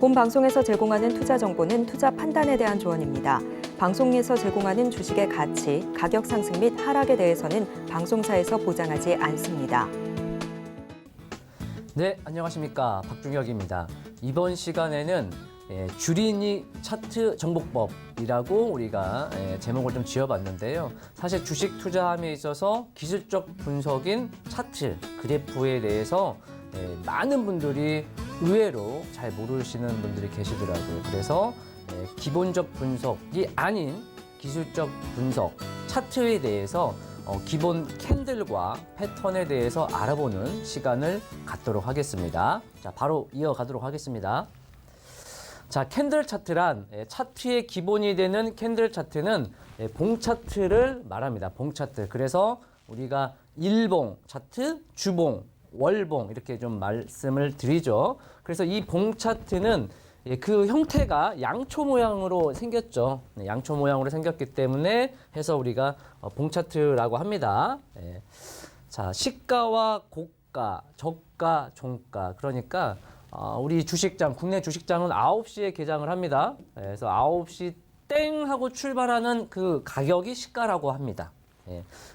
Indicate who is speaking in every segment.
Speaker 1: 본 방송에서 제공하는 투자 정보는 투자 판단에 대한 조언입니다. 방송에서 제공하는 주식의 가치, 가격 상승 및 하락에 대해서는 방송사에서 보장하지 않습니다.
Speaker 2: 네, 안녕하십니까. 박중혁입니다. 이번 시간에는 주린이 차트 정복법이라고 우리가 제목을 좀 지어봤는데요. 사실 주식 투자함에 있어서 기술적 분석인 차트, 그래프에 대해서 많은 분들이 의외로 잘 모르시는 분들이 계시더라고요. 그래서 기본적 분석이 아닌 기술적 분석, 차트에 대해서 기본 캔들과 패턴에 대해서 알아보는 시간을 갖도록 하겠습니다. 자, 바로 이어가도록 하겠습니다. 자, 캔들 차트란 차트의 기본이 되는 캔들 차트는 봉 차트를 말합니다. 봉 차트. 그래서 우리가 일봉 차트, 주봉, 월봉 이렇게 좀 말씀을 드리죠. 그래서 이 봉 차트는 그 형태가 양초 모양으로 생겼죠. 양초 모양으로 생겼기 때문에 해서 우리가 봉 차트라고 합니다. 자, 시가와 고가, 저가, 종가. 그러니까 우리 주식장, 국내 주식장은 9시에 개장을 합니다. 그래서 9시 땡 하고 출발하는 그 가격이 시가라고 합니다.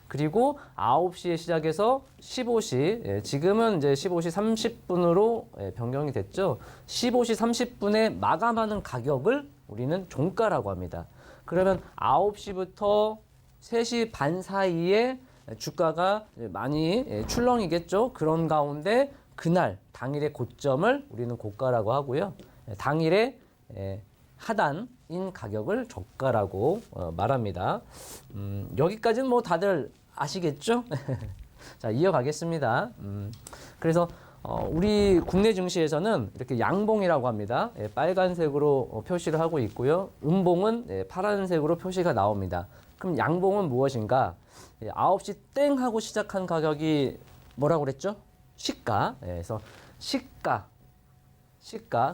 Speaker 2: 그리고 9시에 시작해서 15시, 지금은 이제 15시 30분으로 변경이 됐죠. 15시 30분에 마감하는 가격을 우리는 종가라고 합니다. 그러면 9시부터 3시 반 사이에 주가가 많이 출렁이겠죠. 그런 가운데 그날 당일의 고점을 우리는 고가라고 하고요. 당일의 하단인 가격을 저가라고 말합니다. 여기까지는 뭐 다들 아시겠죠? 자, 이어가겠습니다. 그래서 우리 국내 증시에서는 이렇게 양봉이라고 합니다. 빨간색으로 표시를 하고 있고요. 음봉은 파란색으로 표시가 나옵니다. 그럼 양봉은 무엇인가? 9시 땡 하고 시작한 가격이 뭐라고 그랬죠? 시가. 그래서 시가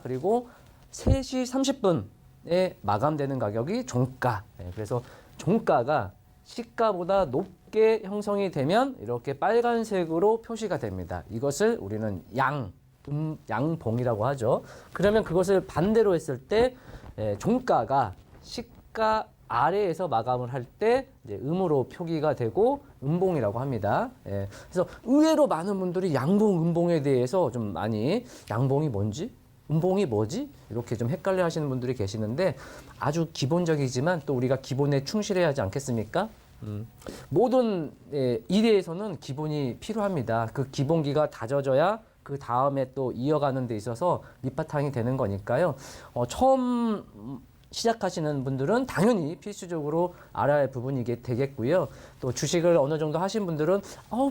Speaker 2: 그리고 3시 30분에 마감되는 가격이 종가. 그래서 종가가 시가보다 높게 형성이 되면 이렇게 빨간색으로 표시가 됩니다. 이것을 우리는 양봉이라고 하죠. 그러면 그것을 반대로 했을 때 종가가 시가 아래에서 마감을 할 때 음으로 표기가 되고 음봉이라고 합니다. 그래서 의외로 많은 분들이 양봉, 음봉에 대해서 좀 많이 양봉이 뭔지? 음봉이 뭐지? 이렇게 좀 헷갈려 하시는 분들이 계시는데 아주 기본적이지만 또 우리가 기본에 충실해야 하지 않겠습니까? 모든 일에서는 기본이 필요합니다. 그 기본기가 다져져야 그 다음에 또 이어가는 데 있어서 밑바탕이 되는 거니까요. 처음 시작하시는 분들은 당연히 필수적으로 알아야 할 부분이 되겠고요. 또 주식을 어느 정도 하신 분들은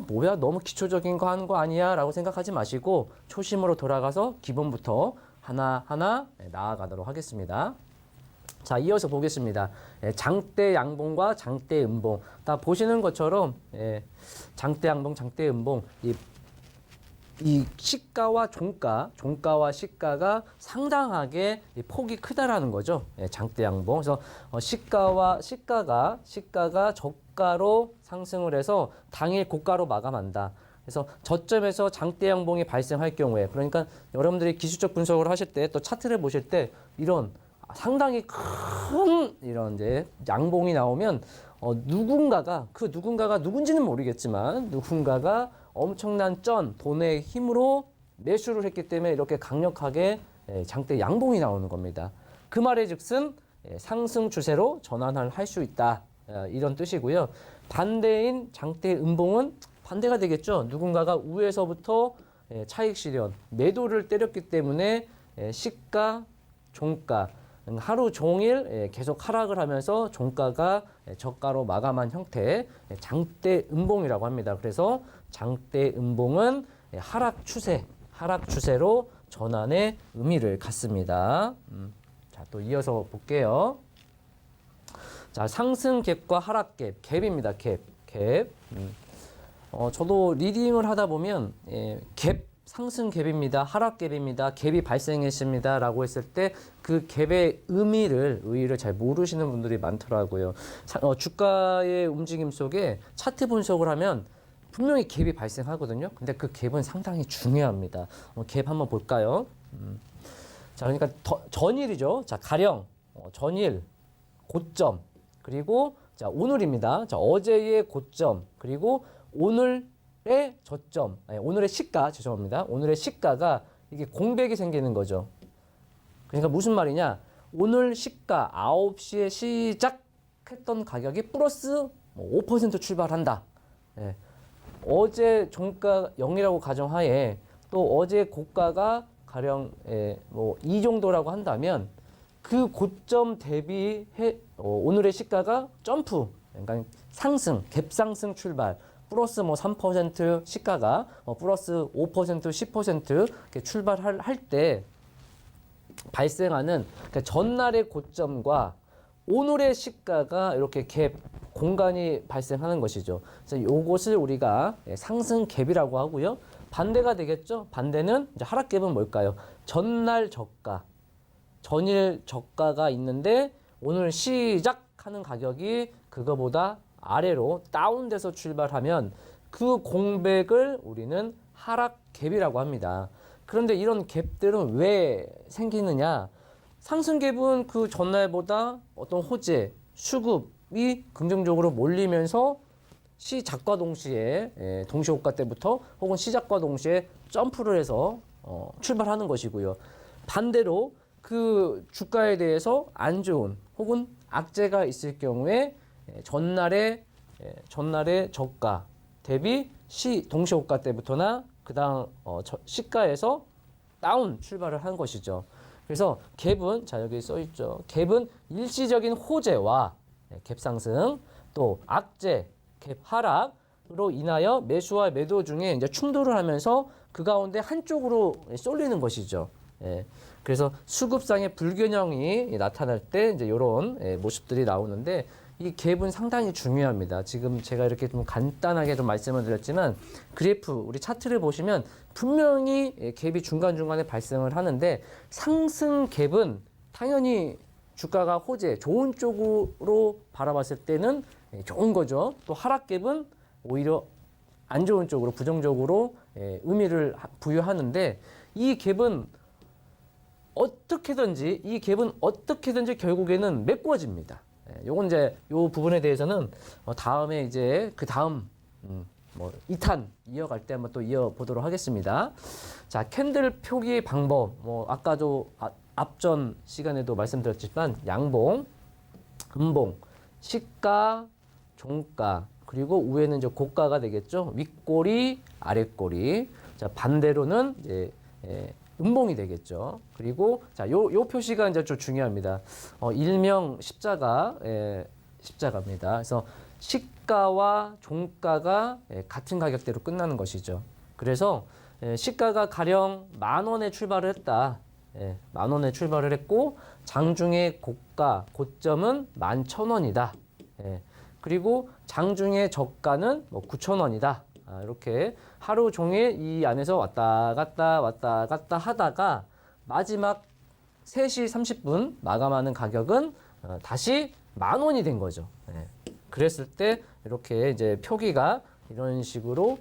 Speaker 2: 뭐야 너무 기초적인 거 하는 거 아니야 라고 생각하지 마시고 초심으로 돌아가서 기본부터 하나하나 나아가도록 하겠습니다. 자, 이어서 보겠습니다. 장대 양봉과 장대 음봉. 다 보시는 것처럼 장대 양봉, 장대 음봉 이 시가와 종가와 시가가 상당하게 폭이 크다라는 거죠. 장대 양봉. 그래서 시가가 저가로 상승을 해서 당일 고가로 마감한다. 그래서 저점에서 장대 양봉이 발생할 경우에, 그러니까 여러분들이 기술적 분석을 하실 때 또 차트를 보실 때 이런 상당히 큰 이런 이제 양봉이 나오면 누군가가 누군지는 모르겠지만 누군가가 엄청난 돈의 힘으로 매수를 했기 때문에 이렇게 강력하게 장대 양봉이 나오는 겁니다. 그 말의 즉슨 상승 추세로 전환을 할 수 있다. 이런 뜻이고요. 반대인 장대 음봉은 반대가 되겠죠. 누군가가 우에서부터 차익 실현, 매도를 때렸기 때문에 시가, 종가 하루 종일 계속 하락을 하면서 종가가 저가로 마감한 형태 장대 음봉이라고 합니다. 그래서 장대 음봉은 하락 추세로 전환의 의미를 갖습니다. 자, 또 이어서 볼게요. 자, 상승 갭과 하락 갭입니다. 갭. 저도 리딩을 하다 보면 갭 상승 갭입니다. 하락 갭입니다. 갭이 발생했습니다. 라고 했을 때 그 갭의 의의를 잘 모르시는 분들이 많더라고요. 주가의 움직임 속에 차트 분석을 하면 분명히 갭이 발생하거든요. 근데 그 갭은 상당히 중요합니다. 갭 한번 볼까요? 자, 그러니까 전일이죠. 자, 가령 전일 고점 그리고 자, 오늘입니다. 자, 어제의 고점 그리고 오늘의 저점, 아니, 오늘의 시가 죄송합니다. 오늘의 시가가 이게 공백이 생기는 거죠. 그러니까 무슨 말이냐? 오늘 시가 9시에 시작했던 가격이 플러스 5% 출발한다. 예. 어제 종가 0이라고 가정하에 또 어제 고가가 가령 이 정도라고 한다면 그 고점 대비 오늘의 시가가 점프, 그러니까 상승, 갭상승 출발, 플러스 3% 시가가 플러스 5%, 10% 이렇게 출발할 때 발생하는 그러니까 전날의 고점과 오늘의 시가가 이렇게 갭 공간이 발생하는 것이죠. 그래서 이것을 우리가 상승 갭이라고 하고요. 반대가 되겠죠. 반대는 이제 하락 갭은 뭘까요? 전날 저가, 전일 저가가 있는데 오늘 시작하는 가격이 그거보다 아래로 다운돼서 출발하면 그 공백을 우리는 하락 갭이라고 합니다. 그런데 이런 갭들은 왜 생기느냐? 상승 갭은 그 전날보다 어떤 호재, 수급이 긍정적으로 몰리면서 시작과 동시에 동시호가 때부터 혹은 시작과 동시에 점프를 해서 출발하는 것이고요. 반대로 그 주가에 대해서 안 좋은 혹은 악재가 있을 경우에 전날의 저가 대비 동시호가 때부터나 그 다음 시가에서 다운 출발을 한 것이죠. 그래서 갭은 자 여기 써 있죠. 갭은 일시적인 호재와 갭 상승 또 악재 갭 하락으로 인하여 매수와 매도 중에 이제 충돌을 하면서 그 가운데 한쪽으로 쏠리는 것이죠. 그래서 수급상의 불균형이 나타날 때 이제 이런 모습들이 나오는데 이 갭은 상당히 중요합니다. 지금 제가 이렇게 좀 간단하게 좀 말씀을 드렸지만 그래프 우리 차트를 보시면 분명히 갭이 중간중간에 발생을 하는데 상승 갭은 당연히 주가가 호재 좋은 쪽으로 바라봤을 때는 좋은 거죠. 또 하락 갭은 오히려 안 좋은 쪽으로 부정적으로 의미를 부여하는데 이 갭은 어떻게든지 결국에는 메꿔집니다. 요건 이제 요 부분에 대해서는 다음에 이제 그 다음 2탄 이어갈 때 한번 또 이어보도록 하겠습니다. 자, 캔들 표기 방법 아까도 앞전 시간에도 말씀드렸지만 양봉, 음봉, 시가, 종가 그리고 위에는 이제 고가가 되겠죠. 윗꼬리, 아랫꼬리. 자, 반대로는 이제 음봉이 되겠죠. 그리고 자, 요 표시가 이제 좀 중요합니다. 일명 십자가입니다. 그래서 시가와 종가가 같은 가격대로 끝나는 것이죠. 그래서 시가가 가령 10,000원에 출발을 했다. 10,000원에 출발을 했고 장중의 고점은 11,000원이다. 그리고 장중의 저가는 9,000원이다. 이렇게 하루 종일 이 안에서 왔다 갔다 하다가 마지막 3시 30분 마감하는 가격은 다시 10,000원이 된 거죠. 그랬을 때 이렇게 이제 표기가 이런 식으로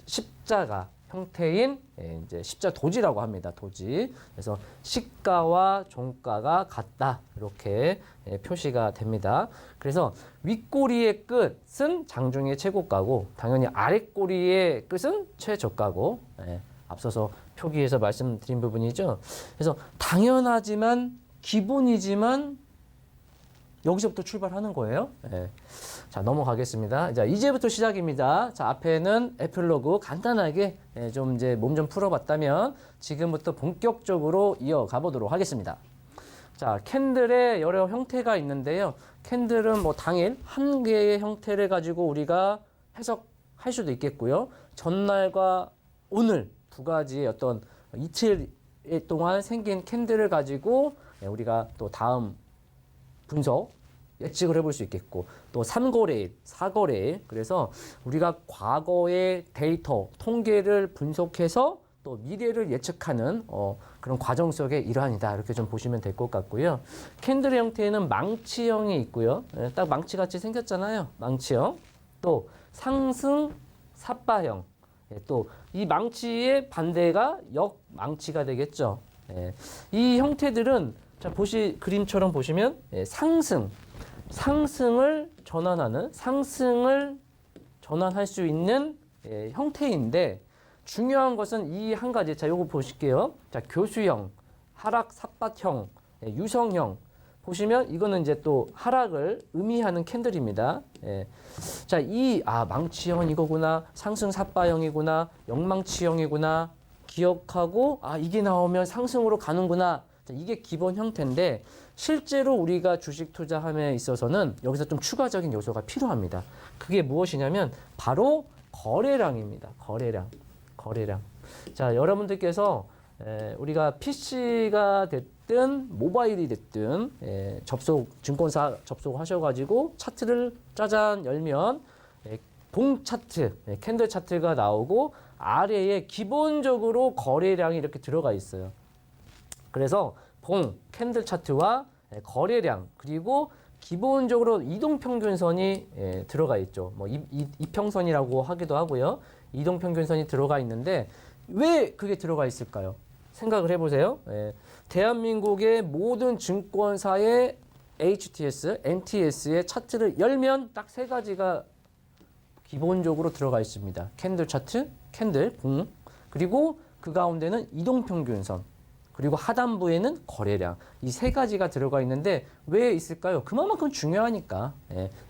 Speaker 2: 십자가 형태인 이제 십자 도지라고 합니다. 도지. 그래서 시가와 종가가 같다. 이렇게 표시가 됩니다. 그래서 윗꼬리의 끝은 장중의 최고가고 당연히 아랫꼬리의 끝은 최저가고 앞서서 표기에서 말씀드린 부분이죠. 그래서 당연하지만 기본이지만 여기서부터 출발하는 거예요. 자, 넘어가겠습니다. 자, 이제부터 시작입니다. 자, 앞에는 에필로그 간단하게 좀 이제 몸 좀 풀어봤다면 지금부터 본격적으로 이어가 보도록 하겠습니다. 자, 캔들의 여러 형태가 있는데요. 캔들은 당일 한 개의 형태를 가지고 우리가 해석할 수도 있겠고요. 전날과 오늘 두 가지의 어떤 이틀 동안 생긴 캔들을 가지고 우리가 또 다음 분석 예측을 해볼 수 있겠고 또 3거래일, 4거래일 그래서 우리가 과거의 데이터, 통계를 분석해서 또 미래를 예측하는 그런 과정 속의 일환이다 이렇게 좀 보시면 될 것 같고요. 캔들의 형태에는 망치형이 있고요. 딱 망치같이 생겼잖아요. 망치형. 또 상승 삿바형. 또 이 망치의 반대가 역망치가 되겠죠. 예. 이 형태들은 자 그림처럼 보시면 예, 상승을 전환할 수 있는 예, 형태인데 중요한 것은 이 한 가지. 자, 요거 보실게요. 자, 교수형, 하락 삿밭형, 예, 유성형. 보시면 이거는 이제 또 하락을 의미하는 캔들입니다. 예. 자, 망치형은 이거구나. 상승 삿바형이구나. 영망치형이구나. 기억하고 이게 나오면 상승으로 가는구나. 자, 이게 기본 형태인데 실제로 우리가 주식 투자함에 있어서는 여기서 좀 추가적인 요소가 필요합니다. 그게 무엇이냐면 바로 거래량입니다. 거래량. 자, 여러분들께서 우리가 PC가 됐든 모바일이 됐든 증권사 접속하셔가지고 차트를 짜잔 열면 봉 차트, 캔들 차트가 나오고 아래에 기본적으로 거래량이 이렇게 들어가 있어요. 그래서 캔들 차트와 거래량 그리고 기본적으로 이동평균선이 들어가 있죠. 뭐 이평선이라고 하기도 하고요. 이동평균선이 들어가 있는데 왜 그게 들어가 있을까요? 생각을 해보세요. 대한민국의 모든 증권사의 HTS, MTS의 차트를 열면 딱 세 가지가 기본적으로 들어가 있습니다. 캔들 차트, 캔들, 그리고 그 가운데는 이동평균선, 그리고 하단부에는 거래량. 이 세 가지가 들어가 있는데 왜 있을까요? 그만큼 중요하니까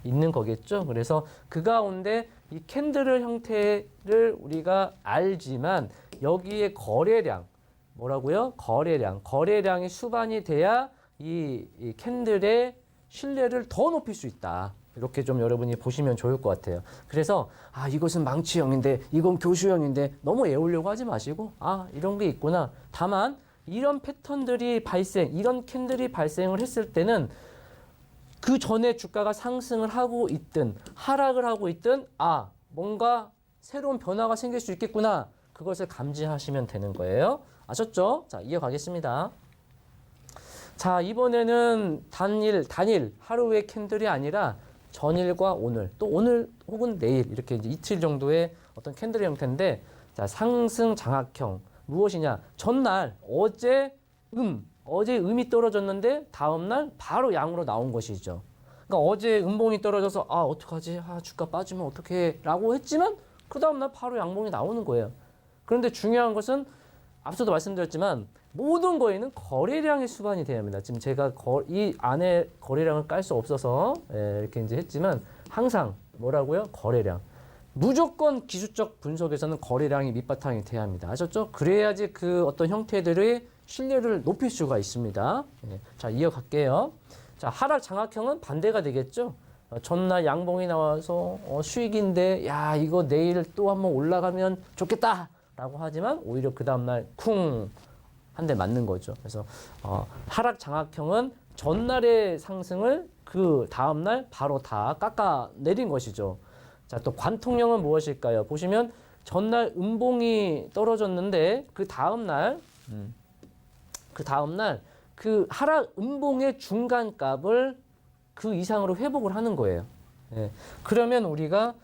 Speaker 2: 있는 거겠죠. 그래서 그 가운데 이 캔들 형태를 우리가 알지만 여기에 거래량, 뭐라고요? 거래량이 수반이 돼야 이 캔들의 신뢰를 더 높일 수 있다. 이렇게 좀 여러분이 보시면 좋을 것 같아요. 그래서 이것은 망치형인데 이건 교수형인데 너무 애우려고 하지 마시고 이런 게 있구나. 다만 이런 패턴들이 이런 캔들이 발생을 했을 때는 그 전에 주가가 상승을 하고 있든 하락을 하고 있든 뭔가 새로운 변화가 생길 수 있겠구나. 그것을 감지하시면 되는 거예요. 아셨죠? 자, 이어가겠습니다. 자, 이번에는 단일 하루의 캔들이 아니라 전일과 오늘, 또 오늘 혹은 내일 이렇게 이제 이틀 정도의 어떤 캔들 형태인데, 자, 상승 장악형 무엇이냐? 전날 어제 음이 떨어졌는데 다음날 바로 양으로 나온 것이죠. 그러니까 어제 음봉이 떨어져서 어떡하지? 주가 빠지면 어떡해? 라고 했지만 그 다음날 바로 양봉이 나오는 거예요. 그런데 중요한 것은 앞서도 말씀드렸지만 모든 거에는 거래량이 수반이 돼야 합니다. 지금 제가 이 안에 거래량을 깔 수 없어서 이렇게 이제 했지만 항상 뭐라고요? 거래량. 무조건 기술적 분석에서는 거래량이 밑바탕이 돼야 합니다. 아셨죠? 그래야지 그 어떤 형태들의 신뢰를 높일 수가 있습니다. 자, 이어갈게요. 자, 하락 장악형은 반대가 되겠죠? 전날 양봉이 나와서 수익인데 이거 내일 또 한번 올라가면 좋겠다 라고 하지만 오히려 그 다음날 쿵 한 대 맞는 거죠. 그래서 하락 장악형은 전날의 상승을 그 다음날 바로 다 깎아 내린 것이죠. 자, 또 관통형은 무엇일까요? 보시면 전날 음봉이 떨어졌는데 그 다음날 그 하락 음봉의 중간값을 그 이상으로 회복을 하는 거예요. 그러면 우리가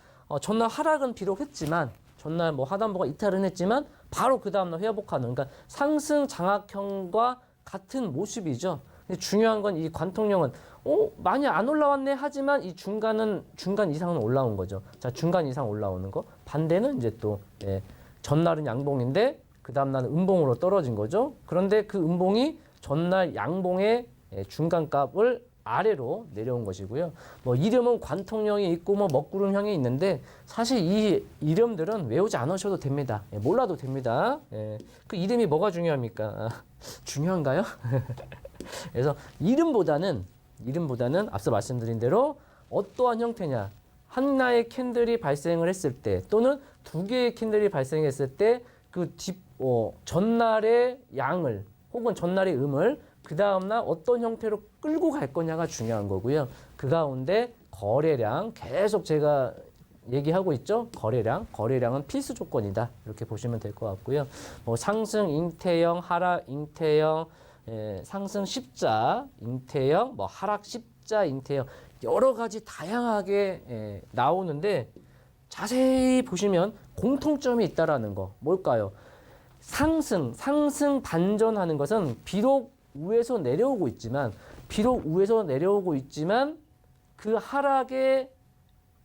Speaker 2: 전날 하락은 비록 했지만 전날 뭐 하단부가 이탈은 했지만 바로 그 다음날 회복하는, 그러니까 상승 장악형과 같은 모습이죠. 근데 중요한 건 이 관통형은 많이 안 올라왔네 하지만 이 중간 이상은 올라온 거죠. 자, 중간 이상 올라오는 거. 반대는 이제 또 전날은 양봉인데 그 다음날은 음봉으로 떨어진 거죠. 그런데 그 음봉이 전날 양봉의 중간값을 아래로 내려온 것이고요. 뭐 이름은 관통형이 있고 뭐 먹구름형이 있는데 사실 이 이름들은 외우지 않으셔도 됩니다. 몰라도 됩니다. 그 이름이 뭐가 중요합니까? 중요한가요? 그래서 이름보다는 앞서 말씀드린 대로 어떠한 형태냐, 하나의 캔들이 발생을 했을 때 또는 두 개의 캔들이 발생했을 때 그 전날의 양을 혹은 전날의 음을 그 다음날 어떤 형태로 끌고 갈 거냐가 중요한 거고요. 그 가운데 거래량, 계속 제가 얘기하고 있죠. 거래량은 필수 조건이다. 이렇게 보시면 될 것 같고요. 뭐 상승 잉태형, 하락 잉태형, 상승 십자 잉태형, 뭐 하락 십자 잉태형, 여러 가지 다양하게 나오는데 자세히 보시면 공통점이 있다라는 거. 뭘까요? 상승 반전하는 것은 비록 위에서 내려오고 있지만 그 하락의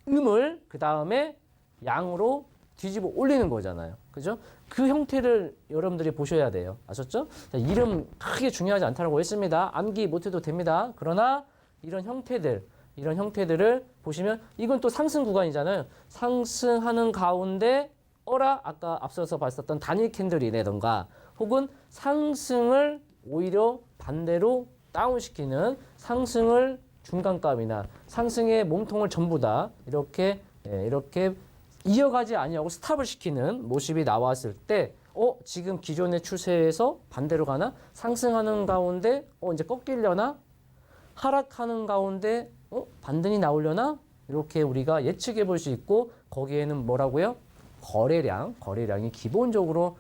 Speaker 2: 음을 그 다음에 양으로 뒤집어 올리는 거잖아요. 그죠? 그 형태를 여러분들이 보셔야 돼요. 아셨죠? 자, 이름 크게 중요하지 않다고 했습니다. 암기 못해도 됩니다. 그러나 이런 형태들을 보시면 이건 또 상승 구간이잖아요. 상승하는 가운데 아까 앞서서 봤었던 단일 캔들이라던가 혹은 상승을 오히려 반대로 다운시키는 상승을 중간값이나 상승의 몸통을 전부 다 이렇게 이어가지 아니하고 스탑을 시키는 모습이 나왔을 때 지금 기존의 추세에서 반대로 가나? 상승하는 가운데 이제 꺾이려나? 하락하는 가운데 반등이 나오려나? 이렇게 우리가 예측해 볼 수 있고 거기에는 뭐라고요? 거래량이 기본적으로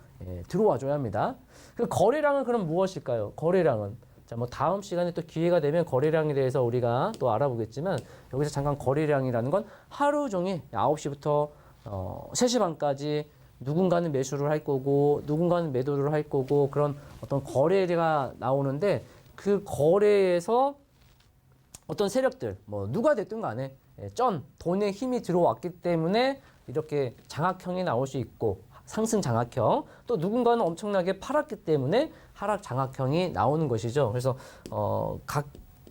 Speaker 2: 들어와 줘야 합니다. 그 거래량은 그럼 무엇일까요? 거래량은 자, 뭐 다음 시간에 또 기회가 되면 거래량에 대해서 우리가 또 알아보겠지만 여기서 잠깐 거래량이라는 건 하루 종일 9시부터 3시 반까지 누군가는 매수를 할 거고 누군가는 매도를 할 거고 그런 어떤 거래가 나오는데 그 거래에서 어떤 세력들 뭐 누가 됐든 간에 돈의 힘이 들어왔기 때문에 이렇게 장악형이 나올 수 있고 상승 장악형 또 누군가는 엄청나게 팔았기 때문에 하락 장악형이 나오는 것이죠. 그래서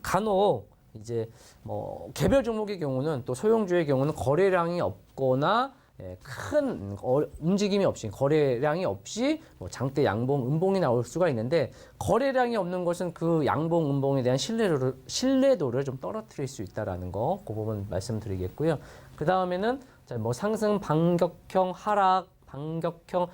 Speaker 2: 간혹 이제 뭐 개별 종목의 경우는 또 소형주의 경우는 거래량이 없거나 큰 움직임이 없이 거래량이 없이 뭐 장대 양봉 음봉이 나올 수가 있는데 거래량이 없는 것은 그 양봉 음봉에 대한 신뢰도를 좀 떨어뜨릴 수 있다라는 거 그 부분 말씀드리겠고요. 그 다음에는 뭐 상승 반격형 하락 반격형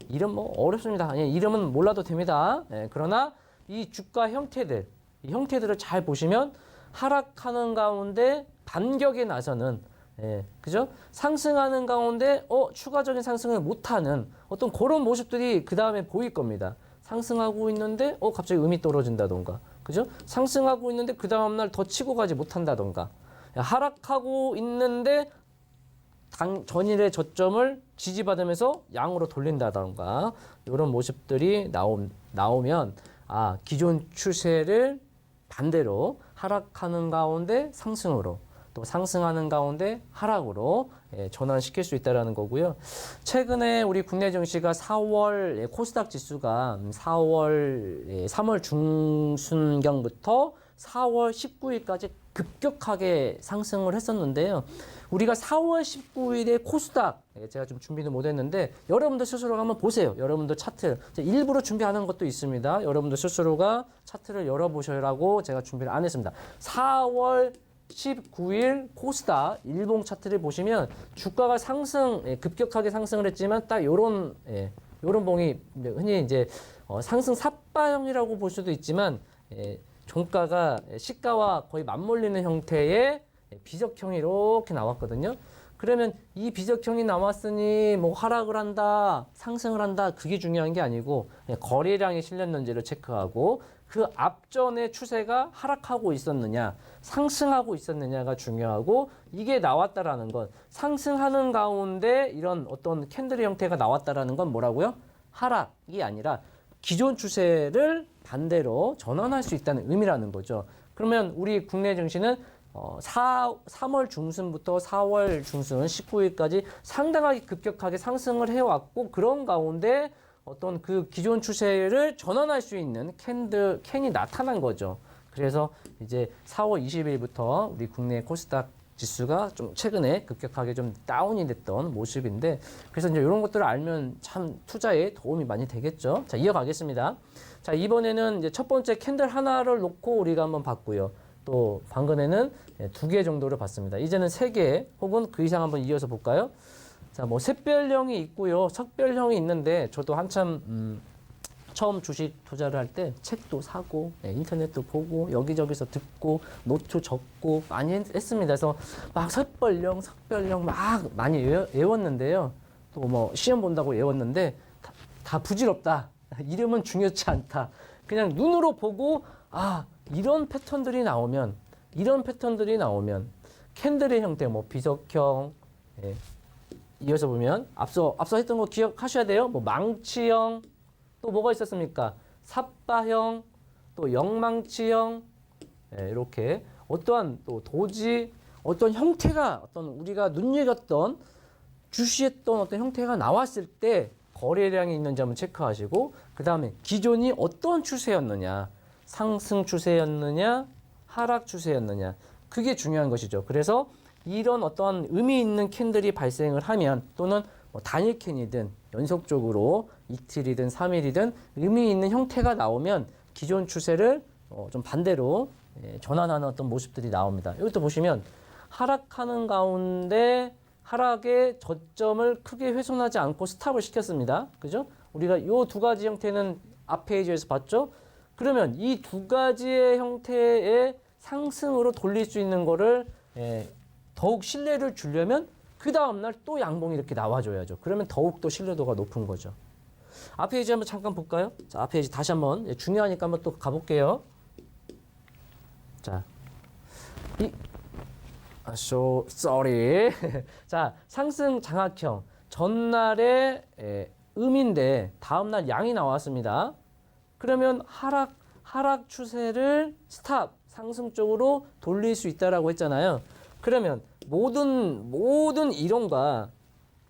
Speaker 2: 이름 뭐 어렵습니다. 이름은 몰라도 됩니다. 그러나 이 주가 형태들 이 형태들을 잘 보시면 하락하는 가운데 반격에 나서는 그죠? 상승하는 가운데 추가적인 상승을 못하는 어떤 그런 모습들이 그 다음에 보일 겁니다. 상승하고 있는데 갑자기 음이 떨어진다던가, 그죠? 상승하고 있는데 그 다음 날 더 치고 가지 못한다던가, 하락하고 있는데 전일의 저점을 지지받으면서 양으로 돌린다던가 이런 모습들이 나오면 기존 추세를 반대로 하락하는 가운데 상승으로 또 상승하는 가운데 하락으로 전환시킬 수 있다는 거고요. 최근에 우리 국내 증시가 4월 코스닥 지수가 3월 중순경부터 4월 19일까지 급격하게 상승을 했었는데요. 우리가 4월 19일에 코스닥 제가 좀 준비는 못했는데 여러분들 스스로가 한번 보세요. 여러분들 차트 일부러 준비하는 것도 있습니다. 여러분들 스스로가 차트를 열어보셔라고 제가 준비를 안 했습니다. 4월 19일 코스닥 일봉 차트를 보시면 주가가 급격하게 상승을 했지만 딱 요런 봉이 흔히 이제 상승 삿바형이라고 볼 수도 있지만 종가가 시가와 거의 맞물리는 형태의 비적형이 이렇게 나왔거든요. 그러면 이 비적형이 나왔으니 뭐 하락을 한다, 상승을 한다, 그게 중요한 게 아니고 거래량이 실렸는지를 체크하고 그 앞전의 추세가 하락하고 있었느냐, 상승하고 있었느냐가 중요하고 이게 나왔다라는 건 상승하는 가운데 이런 어떤 캔들의 형태가 나왔다라는 건 뭐라고요? 하락이 아니라 기존 추세를 반대로 전환할 수 있다는 의미라는 거죠. 그러면 우리 국내 증시는 3월 중순부터 4월 중순 19일까지 상당하게 급격하게 상승을 해왔고 그런 가운데 어떤 그 기존 추세를 전환할 수 있는 캔이 나타난 거죠. 그래서 이제 4월 20일부터 우리 국내 코스닥 지수가 좀 최근에 급격하게 좀 다운이 됐던 모습인데 그래서 이제 이런 것들을 알면 참 투자에 도움이 많이 되겠죠. 자, 이어가겠습니다. 자, 이번에는 이제 첫 번째 캔들 하나를 놓고 우리가 한번 봤고요. 또 방금에는 2개 정도를 봤습니다. 이제는 3개 혹은 그 이상 한번 이어서 볼까요? 자, 뭐 샛별형이 있고요. 석별형이 있는데 저도 한참 처음 주식 투자를 할 때 책도 사고 인터넷도 보고 여기저기서 듣고 노트 적고 많이 했습니다. 그래서 막 섣별형, 석별형 막 많이 외웠는데요. 또 뭐 시험 본다고 외웠는데 다 부질없다. 이름은 중요치 않다. 그냥 눈으로 보고 이런 패턴들이 나오면 캔들의 형태 뭐 비석형 이어서 보면 앞서 했던 거 기억하셔야 돼요. 뭐 망치형 또 뭐가 있었습니까? 삿바형, 또 영망치형, 이렇게 어떠한 또 도지, 어떤 형태가 어떤 우리가 눈여겼던 주시했던 어떤 형태가 나왔을 때 거래량이 있는지 한번 체크하시고 그 다음에 기존이 어떤 추세였느냐, 상승 추세였느냐, 하락 추세였느냐, 그게 중요한 것이죠. 그래서 이런 어떤 의미 있는 캔들이 발생을 하면 또는 뭐 단일 캔이든 연속적으로 이틀이든 3일이든 의미 있는 형태가 나오면 기존 추세를 좀 반대로 전환하는 어떤 모습들이 나옵니다. 이것도 보시면 하락하는 가운데 하락의 저점을 크게 훼손하지 않고 스탑을 시켰습니다. 그죠? 우리가 이 두 가지 형태는 앞 페이지에서 봤죠? 그러면 이 두 가지의 형태의 상승으로 돌릴 수 있는 거를 더욱 신뢰를 주려면 그 다음날 또 양봉이 이렇게 나와줘야죠. 그러면 더욱 더 신뢰도가 높은 거죠. 앞 페이지 한번 잠깐 볼까요? 자, 앞 페이지 다시 한번 중요하니까 한번 또 가볼게요. 자, sorry. 자, 상승 장악형. 전날에 음인데 다음날 양이 나왔습니다. 그러면 하락 추세를 스탑, 상승 쪽으로 돌릴 수 있다라고 했잖아요. 그러면 모든 이론과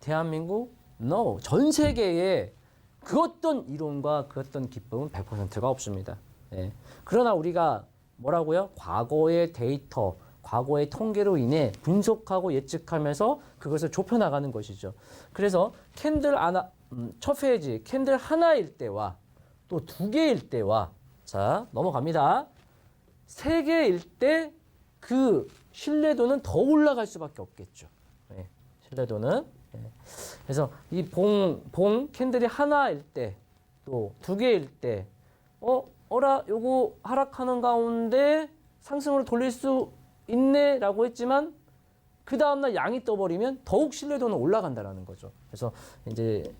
Speaker 2: 대한민국, no, 전 세계에 그 어떤 이론과 그 어떤 기법은 100%가 없습니다. 그러나 우리가 뭐라고요? 과거의 데이터, 과거의 통계로 인해 분석하고 예측하면서 그것을 좁혀나가는 것이죠. 그래서 캔들 하나, 첫 페이지 캔들 하나일 때와 또 두 개일 때와 자 넘어갑니다. 세 개일 때 그 신뢰도는 더 올라갈 수밖에 없겠죠. 신뢰도는. 그래서 이 봉 캔들이 하나일 때 또 두 개일 때 요거 하락하는 가운데 상승으로 돌릴 수 있네라고 했지만 그 다음날 양이 떠버리면 더욱 신뢰도는 올라간다라는 거죠. 그래서 이제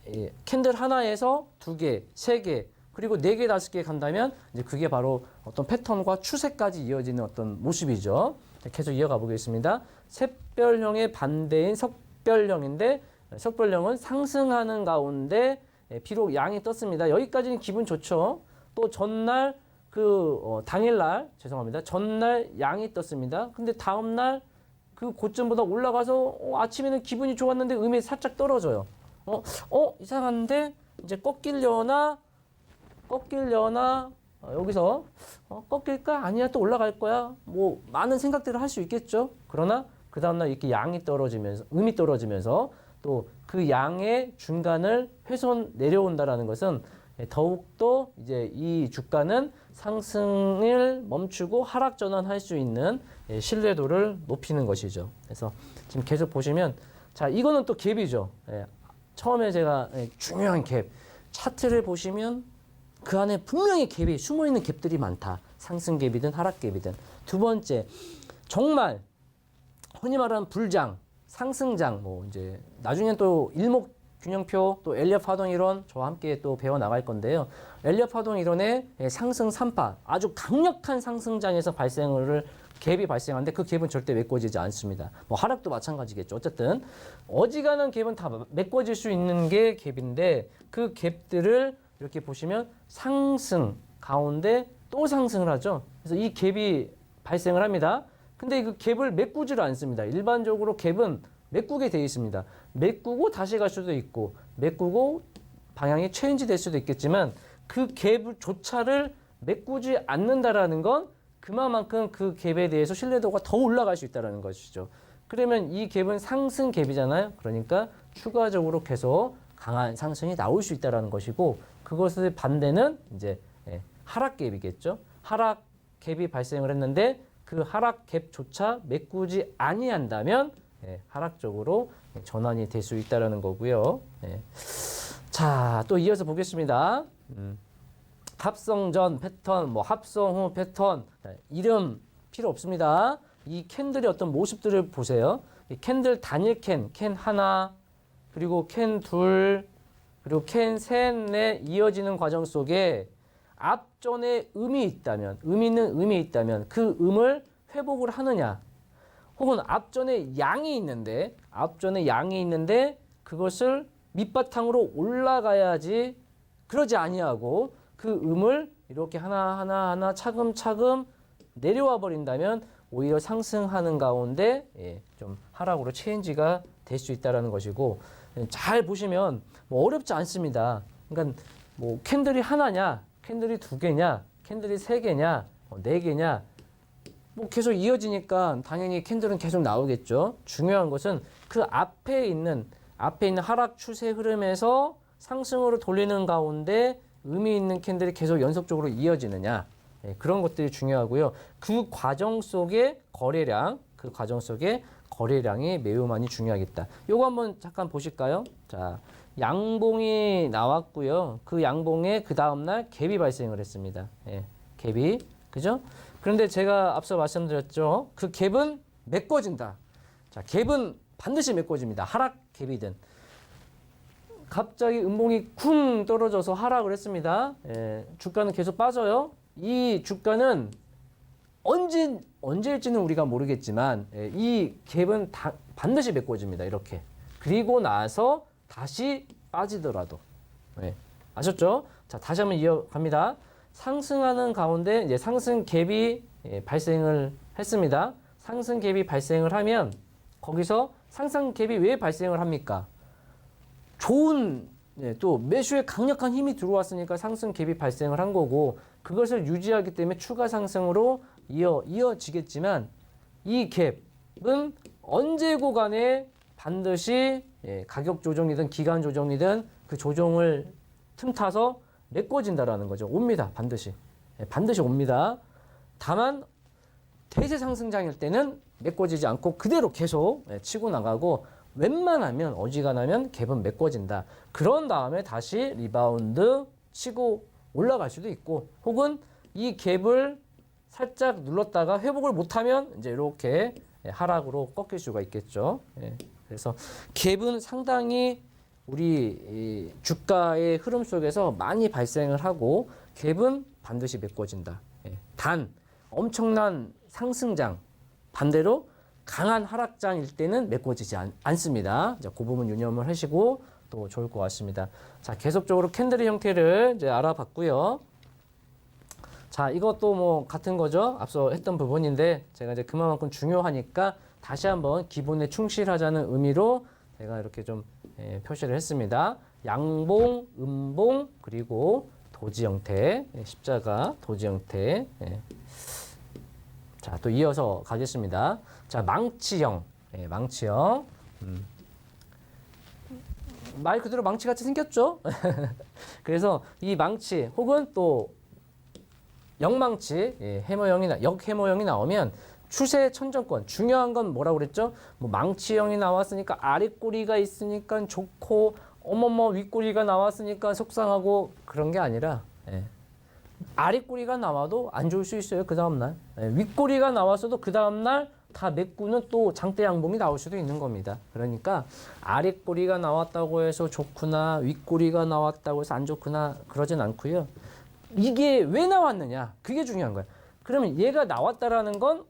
Speaker 2: 캔들 하나에서 두 개, 세 개, 그리고 네 개, 다섯 개 간다면 이제 그게 바로 어떤 패턴과 추세까지 이어지는 어떤 모습이죠. 계속 이어가 보겠습니다. 샛별형의 반대인 석별형인데 석별형은 상승하는 가운데 비록 양이 떴습니다. 여기까지는 기분 좋죠. 또 전날 당일날 죄송합니다. 전날 양이 떴습니다. 근데 다음날 그 고점보다 올라가서 아침에는 기분이 좋았는데 음이 살짝 떨어져요. 이상한데 이제 꺾이려나 여기서 꺾일까 아니야 또 올라갈 거야 뭐 많은 생각들을 할 수 있겠죠. 그러나 그 다음날 이렇게 양이 떨어지면서 음이 떨어지면서 또 그 양의 중간을 훼손 내려온다라는 것은 더욱더 이제 이 주가는 상승을 멈추고 하락 전환할 수 있는 신뢰도를 높이는 것이죠. 그래서 지금 계속 보시면 자 이거는 또 갭이죠. 처음에 제가 중요한 갭 차트를 보시면 그 안에 분명히 갭이 숨어있는 갭들이 많다. 상승 갭이든 하락 갭이든. 두 번째 정말 흔히 말하는 불장, 상승장 뭐 이제 나중엔 또 일목균형표 또 엘리엇 파동 이론 저와 함께 또 배워 나갈 건데요. 엘리엇 파동 이론의 상승 3파 아주 강력한 상승장에서 갭이 발생하는데 그 갭은 절대 메꿔지지 않습니다. 뭐 하락도 마찬가지겠죠. 어쨌든 어지간한 갭은 다 메꿔질 수 있는 게 갭인데 그 갭들을 이렇게 보시면 상승 가운데 또 상승을 하죠. 그래서 이 갭이 발생을 합니다. 근데 그 갭을 메꾸지를 않습니다. 일반적으로 갭은 메꾸게 되어 있습니다. 메꾸고 다시 갈 수도 있고 메꾸고 방향이 체인지 될 수도 있겠지만 그 갭조차를 메꾸지 않는다라는 건 그만큼 그 갭에 대해서 신뢰도가 더 올라갈 수 있다는 것이죠. 그러면 이 갭은 상승 갭이잖아요. 그러니까 추가적으로 계속 강한 상승이 나올 수 있다는 것이고 그것의 반대는 이제 하락 갭이겠죠. 하락 갭이 발생을 했는데 그 하락 갭조차 메꾸지 아니한다면 하락적으로 전환이 될 수 있다는 거고요. 자, 또 이어서 보겠습니다. 합성 전 패턴, 뭐 합성 후 패턴 이름 필요 없습니다. 이 캔들의 어떤 모습들을 보세요. 이 캔들 단일 캔 하나, 그리고 캔 둘, 그리고 캔 셋, 넷 이어지는 과정 속에 앞전에 음이 있다면 그 음을 회복을 하느냐, 혹은 앞전에 양이 있는데 그것을 밑바탕으로 올라가야지 그러지 아니하고 그 음을 이렇게 하나 차근차근 내려와 버린다면 오히려 상승하는 가운데 좀 하락으로 체인지가 될 수 있다는 것이고, 잘 보시면 뭐 어렵지 않습니다. 그러니까 뭐 캔들이 하나냐, 캔들이 두 개냐, 캔들이 세 개냐, 네 개냐, 뭐 계속 이어지니까 당연히 캔들은 계속 나오겠죠. 중요한 것은 그 앞에 있는 하락 추세 흐름에서 상승으로 돌리는 가운데 의미 있는 캔들이 계속 연속적으로 이어지느냐, 그런 것들이 중요하고요. 그 과정 속에 거래량이 매우 많이 중요하겠다. 요거 한번 잠깐 보실까요? 자, 양봉이 나왔고요. 그 양봉에 그 다음날 갭이 발생을 했습니다. 갭이, 그죠? 그런데 제가 앞서 말씀드렸죠. 그 갭은 메꿔진다. 자, 갭은 반드시 메꿔집니다. 하락 갭이든. 갑자기 음봉이 쿵 떨어져서 하락을 했습니다. 주가는 계속 빠져요. 이 주가는 언제일지는 우리가 모르겠지만 이 갭은 반드시 메꿔집니다. 이렇게. 그리고 나서 다시 빠지더라도. 아셨죠? 자, 다시 한번 이어갑니다. 상승하는 가운데 이제 상승 갭이 발생을 했습니다. 상승 갭이 발생을 하면 거기서 상승 갭이 왜 발생을 합니까? 좋은 또 매수에 강력한 힘이 들어왔으니까 상승 갭이 발생을 한 거고, 그것을 유지하기 때문에 추가 상승으로 이어지겠지만, 이 갭은 언제고 간에 반드시 가격 조정이든 기간 조정이든 그 조정을 틈타서 메꿔진다라는 거죠. 옵니다. 반드시. 반드시 옵니다. 다만 대세 상승장일 때는 메꿔지지 않고 그대로 계속 치고 나가고, 웬만하면 어지간하면 갭은 메꿔진다. 그런 다음에 다시 리바운드 치고 올라갈 수도 있고, 혹은 이 갭을 살짝 눌렀다가 회복을 못하면 이제 이렇게 하락으로 꺾일 수가 있겠죠. 그래서 갭은 상당히 우리 주가의 흐름 속에서 많이 발생을 하고, 갭은 반드시 메꿔진다. 단 엄청난 상승장, 반대로 강한 하락장일 때는 메꿔지지 않습니다. 자, 그 부분 유념을 하시고 또 좋을 것 같습니다. 자, 계속적으로 캔들의 형태를 이제 알아봤고요. 자, 이것도 뭐 같은 거죠. 앞서 했던 부분인데 제가 이제 그만큼 중요하니까 다시 한번 기본에 충실하자는 의미로 제가 이렇게 좀 표시를 했습니다. 양봉, 음봉, 그리고 도지 형태, 십자가, 도지 형태. 자, 또 이어서 가겠습니다. 자, 망치형. 망치형. 말 그대로 망치같이 생겼죠? 그래서 이 망치 혹은 또 역망치, 역해머형이 나오면 추세 천정권. 중요한 건 뭐라고 그랬죠? 뭐 망치형이 나왔으니까 아랫꼬리가 있으니까 좋고, 어머머 윗꼬리가 나왔으니까 속상하고, 그런 게 아니라, 아랫꼬리가 나와도 안 좋을 수 있어요. 그 다음날. 윗꼬리가 나왔어도 그 다음날 다 메꾸는 또 장대 양봉이 나올 수도 있는 겁니다. 그러니까 아랫꼬리가 나왔다고 해서 좋구나, 윗꼬리가 나왔다고 해서 안 좋구나, 그러진 않고요. 이게 왜 나왔느냐, 그게 중요한 거예요. 그러면 얘가 나왔다라는 건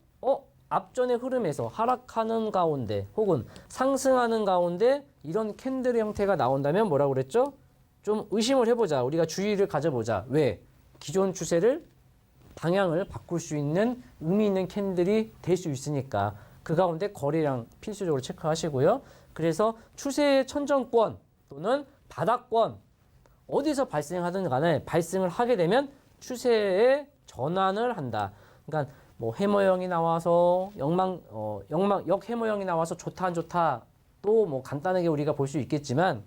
Speaker 2: 앞전의 흐름에서 하락하는 가운데 혹은 상승하는 가운데 이런 캔들의 형태가 나온다면 뭐라고 그랬죠? 좀 의심을 해보자. 우리가 주의를 가져보자. 왜? 기존 추세를 방향을 바꿀 수 있는 의미 있는 캔들이 될 수 있으니까 그 가운데 거래량 필수적으로 체크하시고요. 그래서 추세의 천정권 또는 바닥권 어디서 발생하든 간에 발생을 하게 되면 추세의 전환을 한다. 그러니까 뭐 해머형이 나와서 역해머형이 나와서 좋다 안 좋다 또 뭐 간단하게 우리가 볼 수 있겠지만,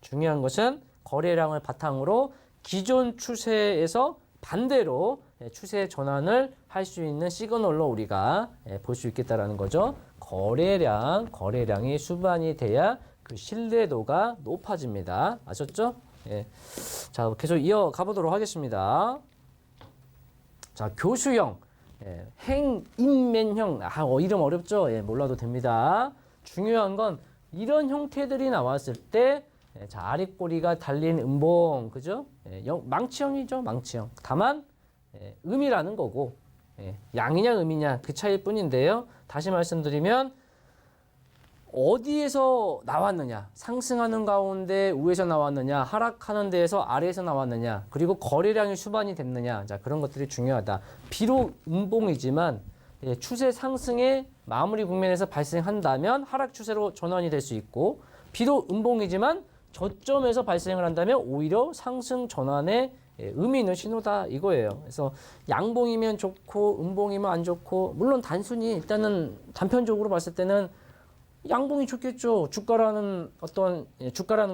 Speaker 2: 중요한 것은 거래량을 바탕으로 기존 추세에서 반대로 추세 전환을 할 수 있는 시그널로 우리가 볼 수 있겠다라는 거죠. 거래량이 수반이 돼야 그 신뢰도가 높아집니다. 아셨죠? 자, 계속 이어가 보도록 하겠습니다. 자, 교수형, 행인맨형, 이름 어렵죠? 몰라도 됩니다. 중요한 건 이런 형태들이 나왔을 때, 자, 아랫꼬리가 달린 음봉, 그죠? 망치형이죠, 망치형. 다만, 음이라는 거고, 양이냐 음이냐 그 차이일 뿐인데요. 다시 말씀드리면, 어디에서 나왔느냐, 상승하는 가운데 위에서 나왔느냐, 하락하는 데에서 아래에서 나왔느냐, 그리고 거래량이 수반이 됐느냐, 자, 그런 것들이 중요하다. 비록 음봉이지만 추세 상승의 마무리 국면에서 발생한다면 하락 추세로 전환이 될 수 있고, 비록 음봉이지만 저점에서 발생을 한다면 오히려 상승 전환의 의미 있는 신호다 이거예요. 그래서 양봉이면 좋고 음봉이면 안 좋고, 물론 단순히 일단은 단편적으로 봤을 때는 양봉이 좋겠죠. 주가라는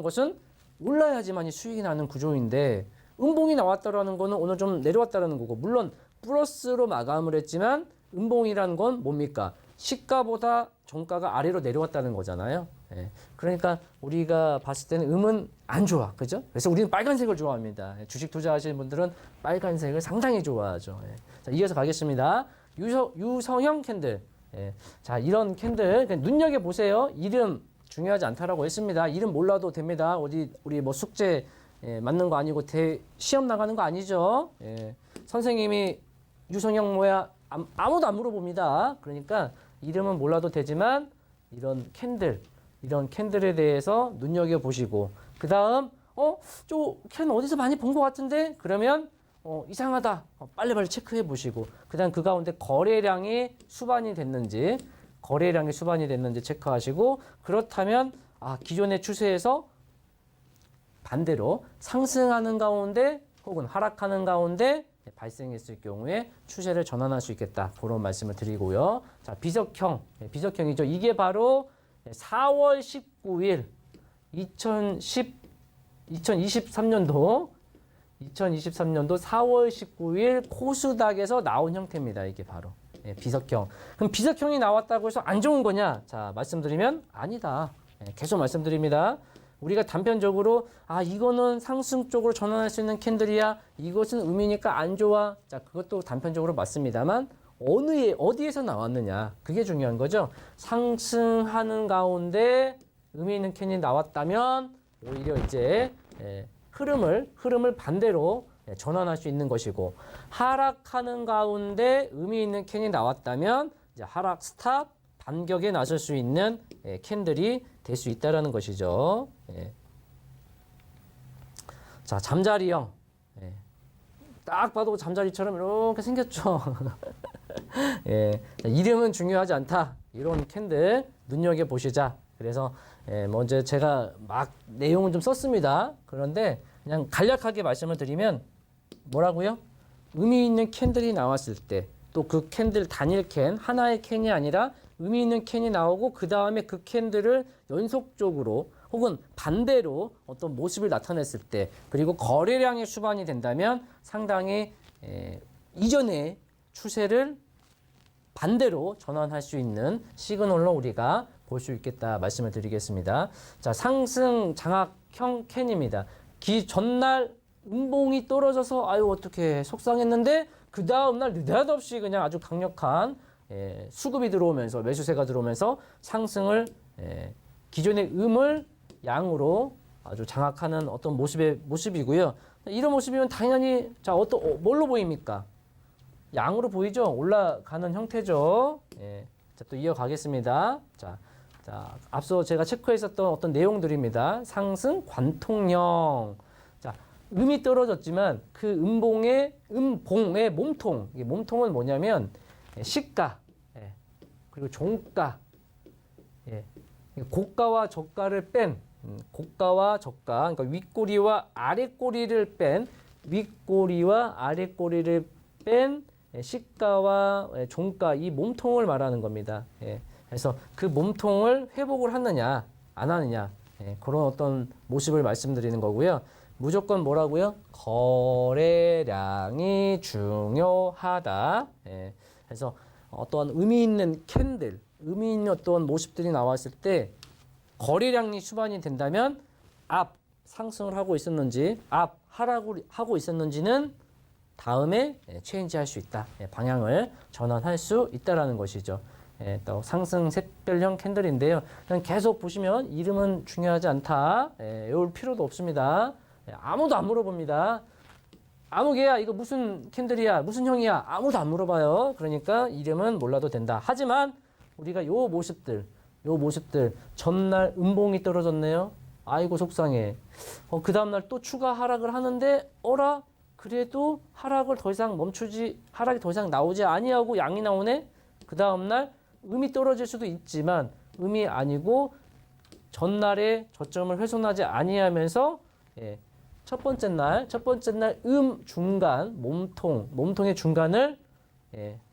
Speaker 2: 것은 올라야지만이 수익이 나는 구조인데, 음봉이 나왔다라는 거는 오늘 좀 내려왔다라는 거고, 물론 플러스로 마감을 했지만 음봉이라는 건 뭡니까? 시가보다 종가가 아래로 내려왔다는 거잖아요. 예. 그러니까 우리가 봤을 때는 음은 안 좋아. 그죠? 그래서 우리는 빨간색을 좋아합니다. 주식 투자하시는 분들은 빨간색을 상당히 좋아하죠. 예. 자, 이어서 가겠습니다. 유성형 캔들. 예. 자, 이런 캔들 눈여겨 보세요. 이름 중요하지 않다라고 했습니다. 이름 몰라도 됩니다. 우리 뭐 숙제 맞는 거 아니고 시험 나가는 거 아니죠. 예. 선생님이 유성형 뭐야? 아무도 안 물어봅니다. 그러니까 이름은 몰라도 되지만 이런 캔들에 대해서 눈여겨 보시고, 그 다음 저 캔 어디서 많이 본 것 같은데? 그러면 이상하다. 빨리빨리 체크해 보시고, 그 다음 그 가운데 거래량이 수반이 됐는지 체크하시고, 그렇다면 기존의 추세에서 반대로 상승하는 가운데 혹은 하락하는 가운데 발생했을 경우에 추세를 전환할 수 있겠다. 그런 말씀을 드리고요. 자, 비석형이죠. 이게 바로 4월 19일 2023년도 4월 19일 코스닥에서 나온 형태입니다. 이게 바로 비석형. 그럼 비석형이 나왔다고 해서 안 좋은 거냐? 자, 말씀드리면 아니다. 계속 말씀드립니다. 우리가 단편적으로 이거는 상승 쪽으로 전환할 수 있는 캔들이야, 이것은 음이니까 안 좋아, 자, 그것도 단편적으로 맞습니다만 어디에서 나왔느냐, 그게 중요한 거죠. 상승하는 가운데 의미 있는 캔이 나왔다면 오히려 이제 흐름을 반대로 전환할 수 있는 것이고, 하락하는 가운데 의미 있는 캔이 나왔다면 이제 하락 스탑 반격에 나설 수 있는 캔들이 될 수 있다라는 것이죠. 자, 잠자리형. 딱 봐도 잠자리처럼 이렇게 생겼죠. 이름은 중요하지 않다. 이런 캔들 눈여겨 보시자. 그래서 먼저 제가 막 내용은 좀 썼습니다. 그런데 그냥 간략하게 말씀을 드리면 뭐라고요? 의미 있는 캔들이 나왔을 때, 또 그 캔들 단일 캔, 하나의 캔이 아니라 의미 있는 캔이 나오고 그 다음에 그 캔들을 연속적으로 혹은 반대로 어떤 모습을 나타냈을 때, 그리고 거래량이 수반이 된다면 상당히 이전의 추세를 반대로 전환할 수 있는 시그널로 우리가 볼 수 있겠다 말씀을 드리겠습니다. 자, 상승 장악형 캔입니다. 전날 음봉이 떨어져서 어떻게 속상했는데 그 다음날 느닷없이 그냥 아주 강력한 수급이 들어오면서, 매수세가 들어오면서 상승을 기존의 음을 양으로 아주 장악하는 어떤 모습이고요. 이런 모습이면 당연히 뭘로 보입니까? 양으로 보이죠? 올라가는 형태죠. 자, 또 이어가겠습니다. 자, 앞서 제가 체크했었던 어떤 내용들입니다. 상승 관통형. 자, 음이 떨어졌지만 그 음봉의 몸통. 이게 몸통은 뭐냐면 시가, 그리고 종가, 고가와 저가를 뺀, 고가와 저가, 그러니까 윗꼬리와 아랫꼬리를 뺀 시가와 종가, 이 몸통을 말하는 겁니다. 그래서 그 몸통을 회복을 하느냐 안 하느냐, 그런 어떤 모습을 말씀드리는 거고요. 무조건 뭐라고요? 거래량이 중요하다. 그래서 어떠한 의미 있는 캔들, 의미 있는 어떤 모습들이 나왔을 때 거래량이 수반이 된다면 앞 상승을 하고 있었는지, 앞 하락을 하고 있었는지는 다음에 체인지할 수 있다. 방향을 전환할 수 있다라는 것이죠. 또 상승 샛별형 캔들인데요. 그냥 계속 보시면 이름은 중요하지 않다. 외울 필요도 없습니다. 아무도 안 물어봅니다. 아무개야, 이거 무슨 캔들이야, 무슨 형이야, 아무도 안 물어봐요. 그러니까 이름은 몰라도 된다. 하지만 우리가 요 모습들, 요 모습들 전날 음봉이 떨어졌네요. 아이고 속상해. 그 다음날 또 추가 하락을 하는데 어라 그래도 하락이 더 이상 나오지 아니하고 양이 나오네. 그 다음날 음이 떨어질 수도 있지만 음이 아니고 전날에 저점을 훼손하지 아니하면서 첫 번째 날 중간 몸통의 중간을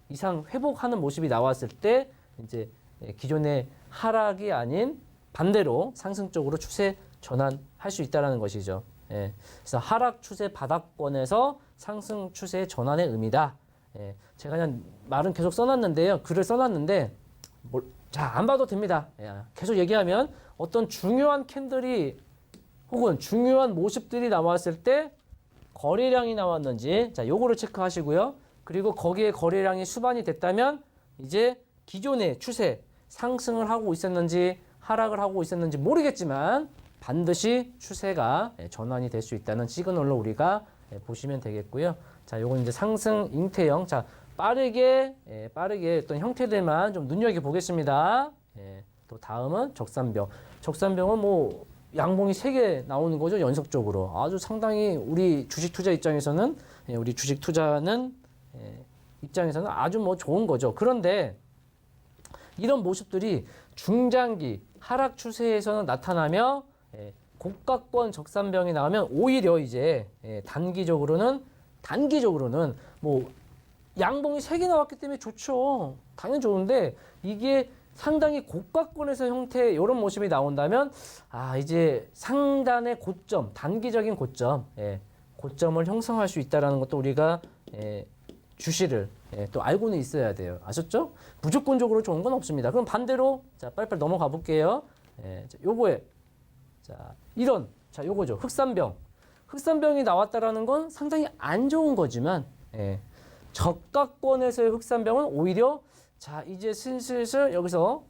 Speaker 2: 이상 회복하는 모습이 나왔을 때 이제 기존의 하락이 아닌 반대로 상승 쪽으로 추세 전환할 수 있다는 것이죠. 그래서 하락 추세 바닥권에서 상승 추세 전환의 의미다. 제가 그냥 말은 계속 써놨는데요. 글을 써놨는데 안 봐도 됩니다. 계속 얘기하면 어떤 중요한 캔들이 혹은 중요한 모습들이 나왔을 때 거래량이 나왔는지 요거를 체크하시고요. 그리고 거기에 거래량이 수반이 됐다면 이제 기존의 추세 상승을 하고 있었는지 하락을 하고 있었는지 모르겠지만 반드시 추세가 전환이 될 수 있다는 시그널로 우리가 보시면 되겠고요. 요건 이제 상승 잉태형. 빠르게 어떤 형태들만 좀 눈여겨 보겠습니다. 또 다음은 적산병. 적산병은 뭐 양봉이 3개 나오는 거죠. 연속적으로. 아주 상당히 우리 주식 투자 입장에서는 우리 주식 투자는 입장에서는 아주 뭐 좋은 거죠. 그런데 이런 모습들이 중장기 하락 추세에서는 나타나며 고가권 적산병이 나오면 오히려 이제 단기적으로는 뭐 양봉이 3개 나왔기 때문에 좋죠. 당연히 좋은데 이게 상당히 고가권에서 형태 이런 모습이 나온다면 이제 상단의 고점, 단기적인 고점, 고점을 형성할 수 있다는 것도 우리가 주시를 또 알고는 있어야 돼요. 아셨죠? 무조건적으로 좋은 건 없습니다. 그럼 반대로 빨리빨리 넘어가 볼게요. 요거에 요거죠. 흑산병. 흑산병이 나왔다라는 건 상당히 안 좋은 거지만 저가권에서의 흑산병은 오히려 이제 슬슬 여기서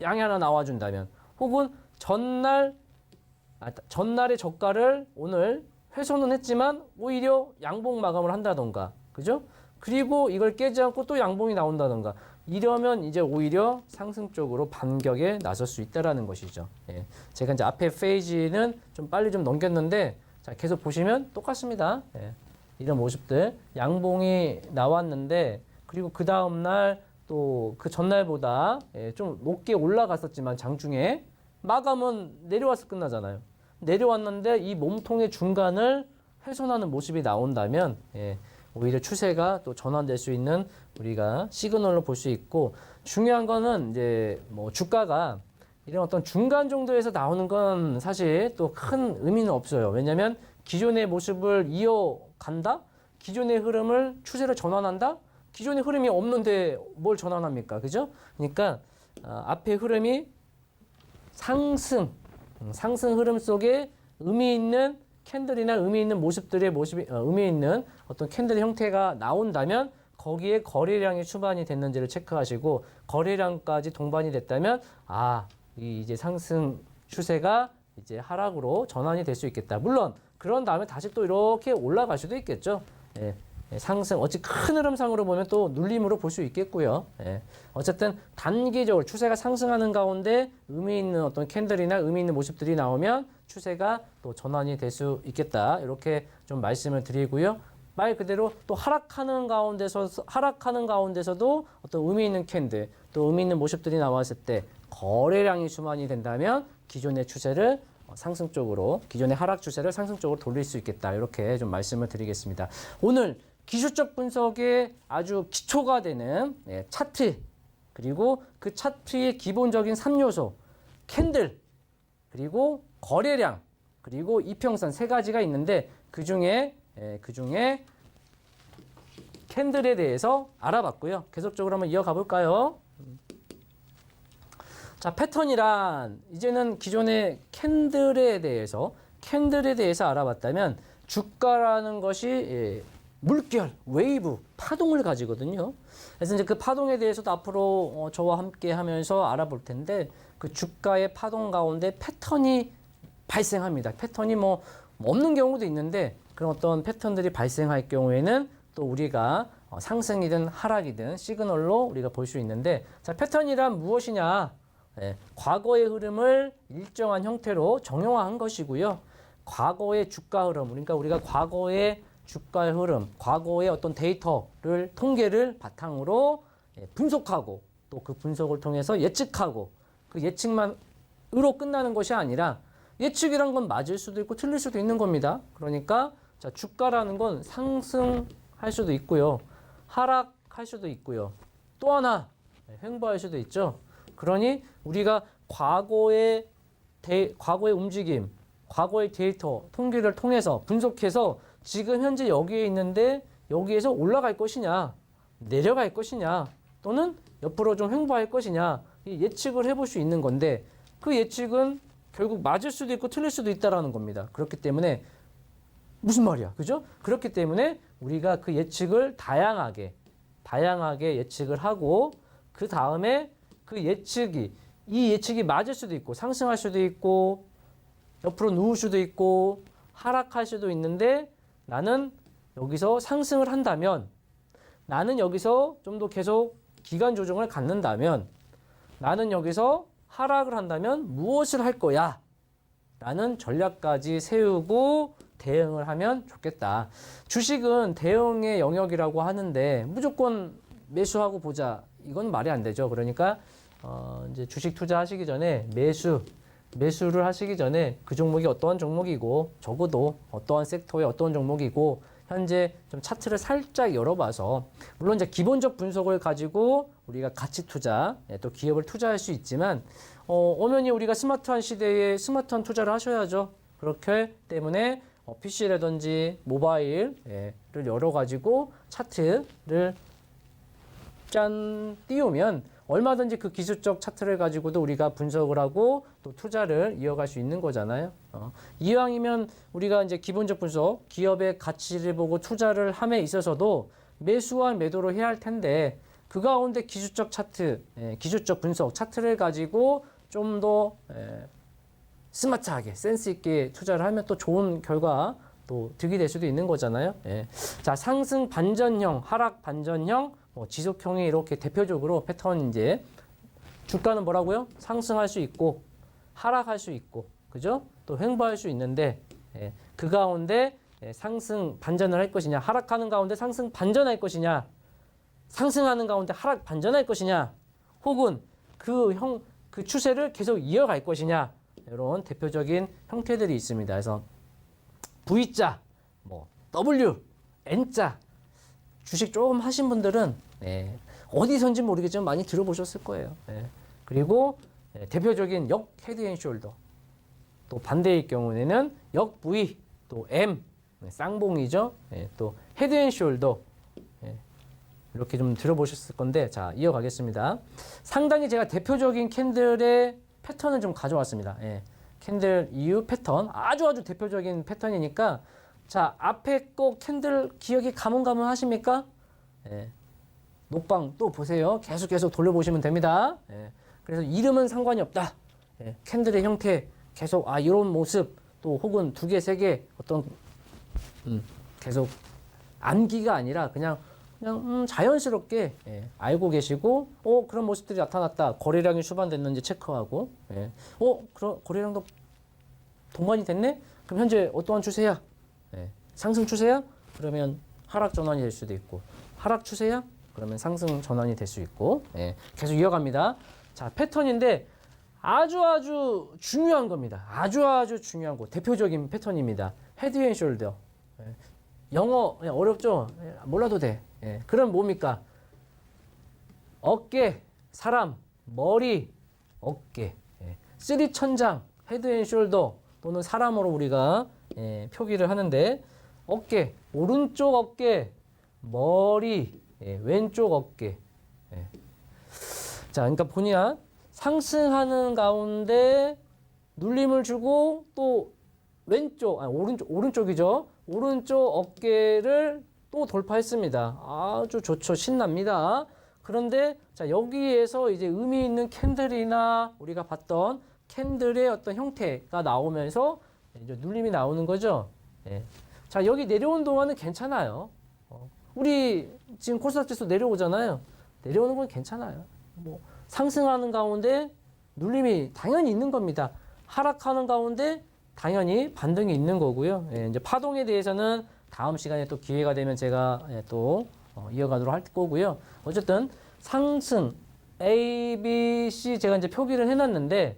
Speaker 2: 양이 하나 나와준다면 혹은 전날의 저가를 오늘 훼손은 했지만 오히려 양봉 마감을 한다던가 그죠? 그리고 이걸 깨지 않고 또 양봉이 나온다던가 이러면 이제 오히려 상승 쪽으로 반격에 나설 수 있다라는 것이죠. 제가 이제 앞에 페이지는 좀 빨리 좀 넘겼는데 계속 보시면 똑같습니다. 이런 모습들 양봉이 나왔는데 그리고 그 다음 날 또 그 전날보다 좀 높게 올라갔었지만 장중에 마감은 내려와서 끝나잖아요. 내려왔는데 이 몸통의 중간을 훼손하는 모습이 나온다면 오히려 추세가 또 전환될 수 있는 우리가 시그널로 볼 수 있고 중요한 거는 이제 뭐 주가가 이런 어떤 중간 정도에서 나오는 건 사실 또 큰 의미는 없어요. 왜냐하면 기존의 모습을 이어간다? 기존의 흐름을 추세로 전환한다? 기존의 흐름이 없는데 뭘 전환합니까? 그죠? 그러니까 앞에 흐름이 상승 흐름 속에 의미 있는 캔들이나 의미 있는 의미 있는 어떤 캔들의 형태가 나온다면 거기에 거래량이 수반이 됐는지를 체크하시고 거래량까지 동반이 됐다면 이제 상승 추세가 이제 하락으로 전환이 될 수 있겠다. 물론 그런 다음에 다시 또 이렇게 올라갈 수도 있겠죠. 상승 어찌 큰 흐름상으로 보면 또 눌림으로 볼 수 있겠고요. 어쨌든 단기적으로 추세가 상승하는 가운데 의미 있는 어떤 캔들이나 의미 있는 모습들이 나오면 추세가 또 전환이 될 수 있겠다. 이렇게 좀 말씀을 드리고요. 말 그대로 또 하락하는 가운데서도 어떤 의미 있는 캔들, 또 의미 있는 모습들이 나왔을 때 거래량이 수만이 된다면 기존의 추세를 상승 쪽으로, 기존의 하락 추세를 상승 쪽으로 돌릴 수 있겠다. 이렇게 좀 말씀을 드리겠습니다. 오늘 기술적 분석에 아주 기초가 되는 차트, 그리고 그 차트의 기본적인 3요소, 캔들, 그리고 거래량, 그리고 이평선 3가지가 있는데 그중에 캔들에 대해서 알아봤고요. 계속적으로 한번 이어가 볼까요? 자, 패턴이란 이제는 기존의 캔들에 대해서 알아봤다면 주가라는 것이 물결, 웨이브, 파동을 가지거든요. 그래서 이제 그 파동에 대해서도 앞으로 저와 함께 하면서 알아볼 텐데 그 주가의 파동 가운데 패턴이 발생합니다. 패턴이 뭐 없는 경우도 있는데 그런 어떤 패턴들이 발생할 경우에는 또 우리가 상승이든 하락이든 시그널로 우리가 볼 수 있는데 자, 패턴이란 무엇이냐? 과거의 흐름을 일정한 형태로 정형화한 것이고요. 과거의 주가 흐름, 그러니까 우리가 과거의 주가의 흐름, 과거의 어떤 데이터를 통계를 바탕으로 분석하고 또 그 분석을 통해서 예측하고 그 예측만으로 끝나는 것이 아니라 예측이란 건 맞을 수도 있고 틀릴 수도 있는 겁니다. 그러니까 자, 주가라는 건 상승할 수도 있고요. 하락할 수도 있고요. 또 하나 횡보할 수도 있죠. 그러니 우리가 과거의 움직임, 과거의 데이터, 통계를 통해서 분석해서 지금 현재 여기에 있는데 여기에서 올라갈 것이냐, 내려갈 것이냐, 또는 옆으로 좀 횡보할 것이냐 예측을 해볼 수 있는 건데 그 예측은 결국 맞을 수도 있고 틀릴 수도 있다라는 겁니다. 그렇기 때문에 무슨 말이야, 그죠? 그렇기 때문에 우리가 그 예측을 다양하게 예측을 하고 그 다음에 이 예측이 맞을 수도 있고 상승할 수도 있고 옆으로 누울 수도 있고 하락할 수도 있는데 나는 여기서 상승을 한다면 나는 여기서 좀 더 계속 기간 조정을 갖는다면 나는 여기서 하락을 한다면 무엇을 할 거야? 라는 전략까지 세우고 대응을 하면 좋겠다. 주식은 대응의 영역이라고 하는데 무조건 매수하고 보자. 이건 말이 안 되죠. 그러니까 이제 주식 투자하시기 전에 매수를 하시기 전에 그 종목이 어떠한 종목이고 적어도 어떠한 섹터의 어떠한 종목이고 현재 좀 차트를 살짝 열어봐서 물론 이제 기본적 분석을 가지고 우리가 가치 투자 또 기업을 투자할 수 있지만 엄연히 우리가 스마트한 시대에 스마트한 투자를 하셔야죠. 그렇기 때문에 PC라든지 모바일을 열어가지고 차트를 짠 띄우면 얼마든지 그 기술적 차트를 가지고도 우리가 분석을 하고 또 투자를 이어갈 수 있는 거잖아요. 이왕이면 우리가 이제 기본적 분석, 기업의 가치를 보고 투자를 함에 있어서도 매수와 매도를 해야 할 텐데 그 가운데 기술적 차트, 기술적 분석 차트를 가지고 좀 더 스마트하게 센스 있게 투자를 하면 또 좋은 결과 또 득이 될 수도 있는 거잖아요. 자, 상승 반전형, 하락 반전형, 지속형이 이렇게 대표적으로 패턴 이제 주가는 뭐라고요? 상승할 수 있고 하락할 수 있고 그죠? 또 횡보할 수 있는데 그 가운데 상승 반전을 할 것이냐 하락하는 가운데 상승 반전할 것이냐 상승하는 가운데 하락 반전할 것이냐 혹은 그 추세를 계속 이어갈 것이냐 이런 대표적인 형태들이 있습니다. 그래서 V자, W, N자 주식 조금 하신 분들은 어디선지 모르겠지만 많이 들어보셨을 거예요. 그리고 대표적인 역 헤드앤숄더 또 반대의 경우에는 역 V 또 M 쌍봉이죠. 또 헤드앤숄더 이렇게 좀 들어보셨을 건데 자 이어가겠습니다. 상당히 제가 대표적인 캔들의 패턴을 좀 가져왔습니다. 캔들 이유 패턴 아주 대표적인 패턴이니까 자 앞에 거 캔들 기억이 가물가물하십니까? 녹방 또 보세요. 계속 돌려보시면 됩니다. 그래서 이름은 상관이 없다. 캔들의 형태 계속 이런 모습 또 혹은 2개, 3개 어떤 계속 암기가 아니라 그냥 자연스럽게 알고 계시고 그런 모습들이 나타났다. 거래량이 수반됐는지 체크하고 그럼 거래량도 동반이 됐네? 그럼 현재 어떠한 추세야? 상승 추세야? 그러면 하락 전환이 될 수도 있고 하락 추세야? 그러면 상승 전환이 될 수 있고 계속 이어갑니다. 자 패턴인데 아주 중요한 겁니다. 아주 중요한 거 대표적인 패턴입니다. 헤드앤숄더 영어 어렵죠? 몰라도 돼. 그럼 뭡니까? 어깨, 사람, 머리, 어깨, 쓰리천장, 헤드앤숄더 또는 사람으로 우리가 표기를 하는데 어깨, 오른쪽 어깨, 머리, 왼쪽 어깨. 자, 그러니까 보니까 상승하는 가운데 눌림을 주고 또 왼쪽, 오른쪽이죠. 오른쪽 어깨를 또 돌파했습니다. 아주 좋죠. 신납니다. 그런데 자, 여기에서 이제 의미 있는 캔들이나 우리가 봤던 캔들의 어떤 형태가 나오면서 이제 눌림이 나오는 거죠. 자, 여기 내려온 동안은 괜찮아요. 우리 지금 코스닥 지수 내려오잖아요. 내려오는 건 괜찮아요. 상승하는 가운데 눌림이 당연히 있는 겁니다. 하락하는 가운데 당연히 반등이 있는 거고요. 예, 이제 파동에 대해서는 다음 시간에 또 기회가 되면 제가 또 이어가도록 할 거고요. 어쨌든 상승 A, B, C 제가 이제 표기를 해놨는데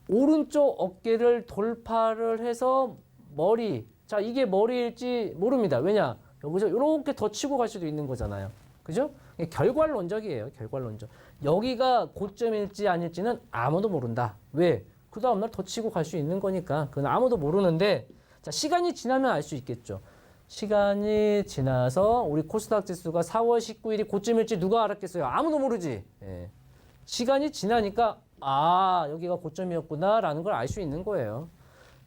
Speaker 2: 오른쪽 어깨를 돌파를 해서 머리, 자 이게 머리일지 모릅니다. 왜냐? 여기서 이렇게 더 치고 갈 수도 있는 거잖아요. 그죠? 결과론적이에요. 결과론적. 여기가 고점일지 아닐지는 아무도 모른다. 왜? 그 다음날 더 치고 갈 수 있는 거니까. 그건 아무도 모르는데, 자, 시간이 지나면 알 수 있겠죠. 시간이 지나서 우리 코스닥 지수가 4월 19일이 고점일지 누가 알았겠어요? 아무도 모르지. 예. 시간이 지나니까, 아, 여기가 고점이었구나, 라는 걸 알 수 있는 거예요.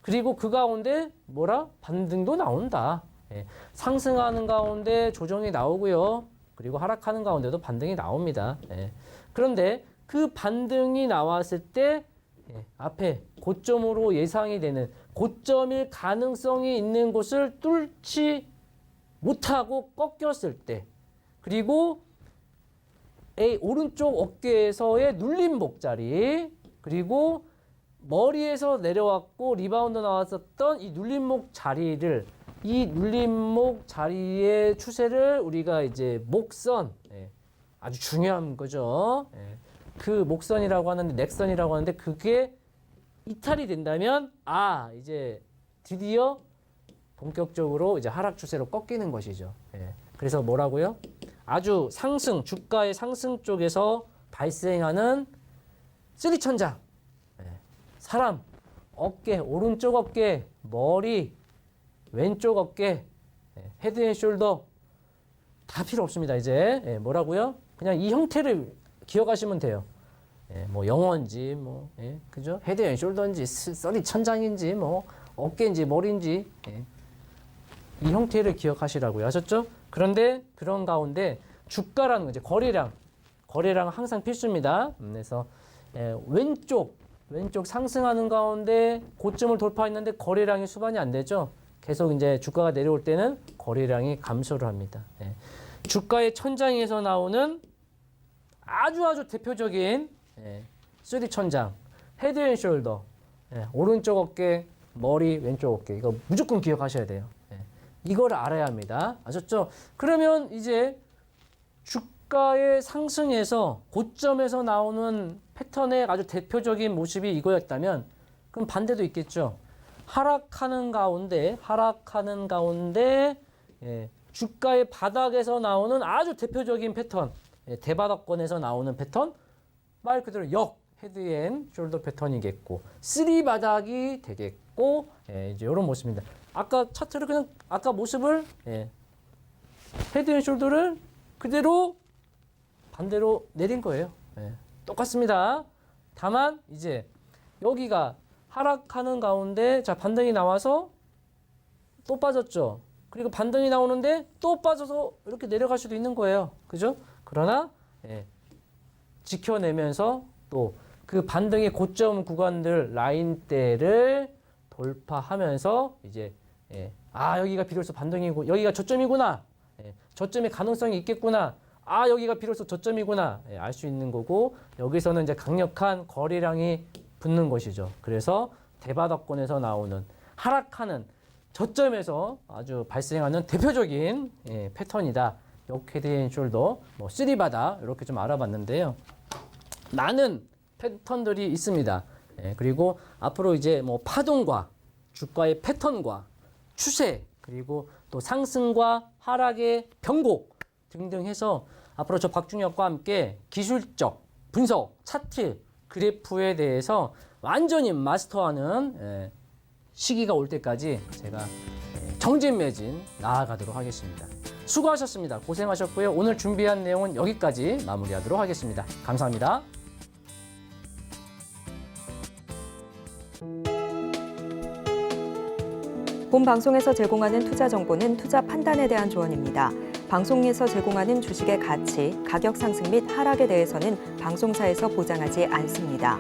Speaker 2: 그리고 그 가운데 뭐라? 반등도 나온다. 예. 상승하는 가운데 조정이 나오고요. 그리고 하락하는 가운데도 반등이 나옵니다. 예. 그런데 그 반등이 나왔을 때 앞에 고점으로 예상이 되는 고점일 가능성이 있는 곳을 뚫지 못하고 꺾였을 때, 그리고 A 오른쪽 어깨에서의 눌림목 자리, 그리고 머리에서 내려왔고 리바운드 나왔었던 이 눌림목 자리를, 이 눌림목 자리의 추세를 우리가 이제 목선, 아주 중요한 거죠. 그 목선이라고 하는데, 넥선이라고 하는데, 그게 이탈이 된다면, 아, 이제 드디어 본격적으로 이제 하락 추세로 꺾이는 것이죠. 그래서 뭐라고요? 아주 상승, 주가의 상승 쪽에서 발생하는 쓰리천장. 사람, 어깨, 오른쪽 어깨, 머리, 왼쪽 어깨, 헤드 앤 숄더 다 필요 없습니다. 이제 뭐라고요? 그냥 이 형태를 기억하시면 돼요. 뭐 영어인지 뭐 그죠? 헤드 앤 숄더인지 써리 천장인지 뭐 어깨인지 머리인지 이 형태를 기억하시라고요. 아셨죠? 그런데 그런 가운데 주가라는 거죠. 거래량 항상 필수입니다. 그래서 왼쪽 상승하는 가운데 고점을 돌파했는데 거래량이 수반이 안 되죠. 계속 이제 주가가 내려올 때는 거래량이 감소를 합니다. 주가의 천장에서 나오는 아주 대표적인 쓰리 천장, 헤드 앤 숄더, 오른쪽 어깨, 머리, 왼쪽 어깨, 이거 무조건 기억하셔야 돼요. 이걸 알아야 합니다. 아셨죠? 그러면 이제 주가의 상승에서 고점에서 나오는 패턴의 아주 대표적인 모습이 이거였다면, 그럼 반대도 있겠죠. 하락하는 가운데 주가의 바닥에서 나오는 아주 대표적인 패턴, 대바닥권에서 나오는 패턴, 말 그대로 헤드 앤 숄더 패턴이겠고, 쓰리 바닥이 되겠고, 이제 이런 모습입니다. 아까 차트를 그냥 아까 모습을 헤드 앤 숄더를 그대로 반대로 내린 거예요. 똑같습니다. 다만 이제 여기가 하락하는 가운데 자 반등이 나와서 또 빠졌죠. 그리고 반등이 나오는데 또 빠져서 이렇게 내려갈 수도 있는 거예요. 그죠? 그러나 지켜내면서 또 그 반등의 고점 구간들 라인대를 돌파하면서 이제 아 여기가 비로소 반등이고 여기가 저점이구나. 저점의 가능성이 있겠구나. 아 여기가 비로소 저점이구나. 알 수 있는 거고, 여기서는 이제 강력한 거래량이 붙는 것이죠. 그래서 대바닥권에서 나오는 하락하는 저점에서 아주 발생하는 대표적인 패턴이다. 헤드 앤 숄더, 뭐 쓰리바닥 이렇게 좀 알아봤는데요. 많은 패턴들이 있습니다. 그리고 앞으로 이제 뭐 파동과 주가의 패턴과 추세, 그리고 또 상승과 하락의 변곡 등등 해서 앞으로 저 박중혁과 함께 기술적 분석, 차트, 그래프에 대해서 완전히 마스터하는 시기가 올 때까지 제가 정진매진 나아가도록 하겠습니다. 수고하셨습니다. 고생하셨고요. 오늘 준비한 내용은 여기까지 마무리하도록 하겠습니다. 감사합니다.
Speaker 1: 본 방송에서 제공하는 투자 정보는 투자 판단에 대한 조언입니다. 방송에서 제공하는 주식의 가치, 가격 상승 및 하락에 대해서는 방송사에서 보장하지 않습니다.